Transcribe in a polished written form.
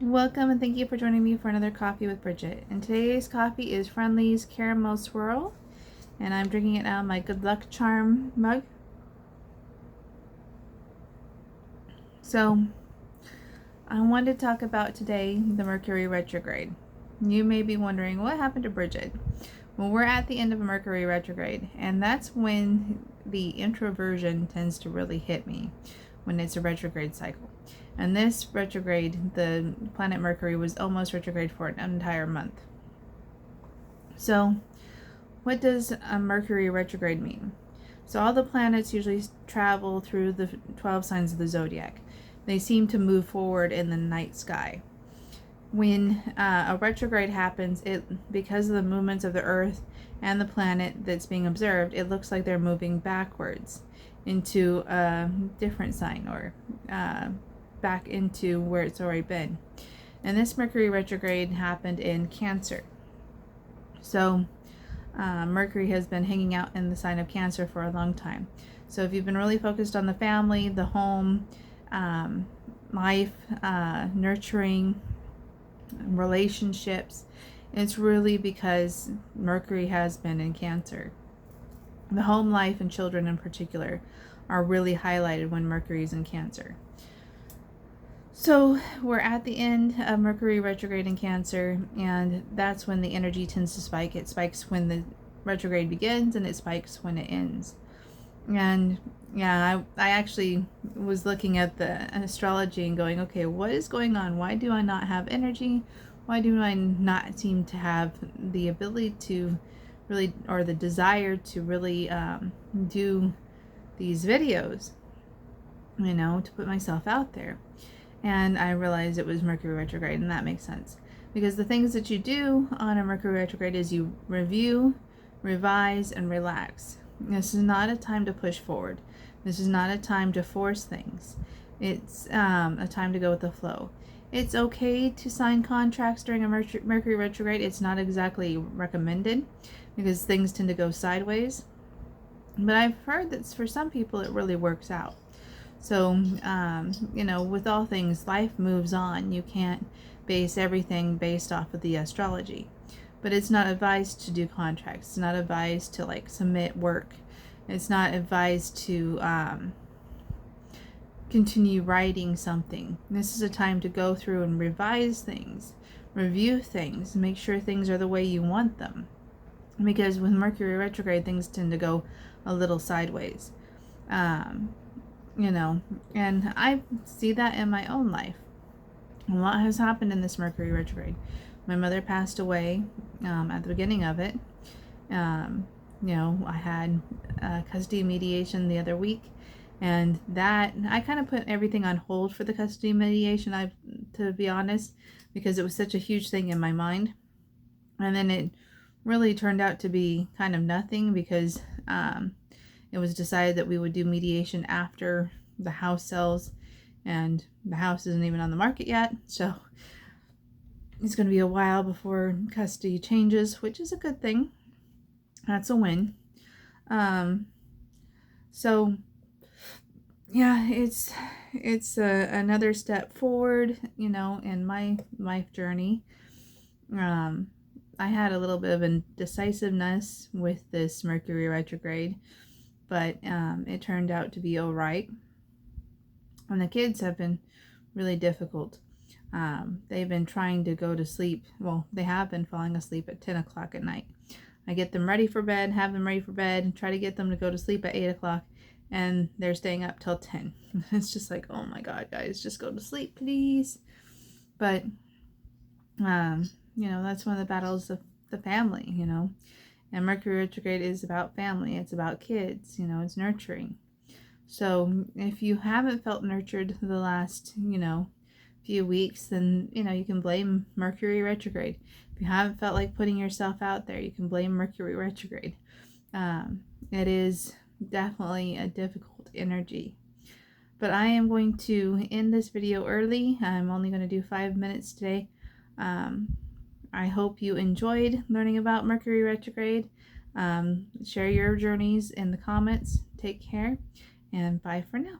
Welcome and thank you for joining me for another coffee with Bridget. And today's coffee is Friendly's Caramel Swirl, and I'm drinking it out of my Good Luck Charm mug. So, I wanted to talk about today the Mercury retrograde. You may be wondering, what happened to Bridget? Well, we're at the end of a Mercury retrograde, and that's when the introversion tends to really hit me, when it's a retrograde cycle. And this retrograde, the planet Mercury was almost retrograde for an entire month. So, what does a Mercury retrograde mean? So all the planets usually travel through the 12 signs of the zodiac. They seem to move forward in the night sky. When a retrograde happens, because of the movements of the Earth and the planet that's being observed, it looks like they're moving backwards into a different sign, or back into where it's already been. And this Mercury retrograde happened in Cancer. So Mercury has been hanging out in the sign of Cancer for a long time. So if you've been really focused on the family, the home, life, nurturing, relationships, it's really because Mercury has been in Cancer. The home life and children in particular are really highlighted when Mercury is in Cancer. So we're at the end of Mercury retrograde in Cancer, and that's when the energy tends to spike. It spikes when the retrograde begins, and it spikes when it ends. And yeah, I actually was looking at the astrology and going, okay, what is going on? Why do I not have energy? Why do I not seem to have the ability to really, or the desire to really do these videos, to put myself out there? And I realized it was Mercury retrograde, and that makes sense. Because the things that you do on a Mercury retrograde is you review, revise, and relax. This is not a time to push forward. This is not a time to force things. It's a time to go with the flow. It's okay to sign contracts during a Mercury retrograde. It's not exactly recommended because things tend to go sideways. But I've heard that for some people it really works out. So, with all things, life moves on. You can't base everything based off of the astrology. But it's not advised to do contracts. It's not advised to submit work. It's not advised to continue writing something. This is a time to go through and revise things, review things, make sure things are the way you want them. Because with Mercury retrograde, things tend to go a little sideways. And I see that in my own life. A lot has happened in this Mercury retrograde. My mother passed away at the beginning of it. I had custody mediation the other week, and that I kind of put everything on hold for the custody mediation, to be honest, because it was such a huge thing in my mind. And then it really turned out to be kind of nothing, because it was decided that we would do mediation after the house sells, and the house isn't even on the market yet, so it's going to be a while before custody changes, which is a good thing. That's a win. So yeah, it's another step forward, in my life journey. I had a little bit of indecisiveness with this Mercury retrograde, but it turned out to be all right. And the kids have been really difficult. They've been trying to go to sleep. Well, they have been falling asleep at 10 o'clock at night. I get them ready for bed, have them ready for bed, and try to get them to go to sleep at 8 o'clock, and they're staying up till 10. It's just like, oh my God, guys, just go to sleep, please. But, that's one of the battles of the family, And Mercury retrograde is about family. It's about kids, it's nurturing. So if you haven't felt nurtured the last, few weeks, then, you can blame Mercury retrograde. If you haven't felt like putting yourself out there, you can blame Mercury retrograde. It is definitely a difficult energy. But I am going to end this video early. I'm only going to do 5 minutes today. I hope you enjoyed learning about Mercury retrograde. Share your journeys in the comments. Take care, and bye for now.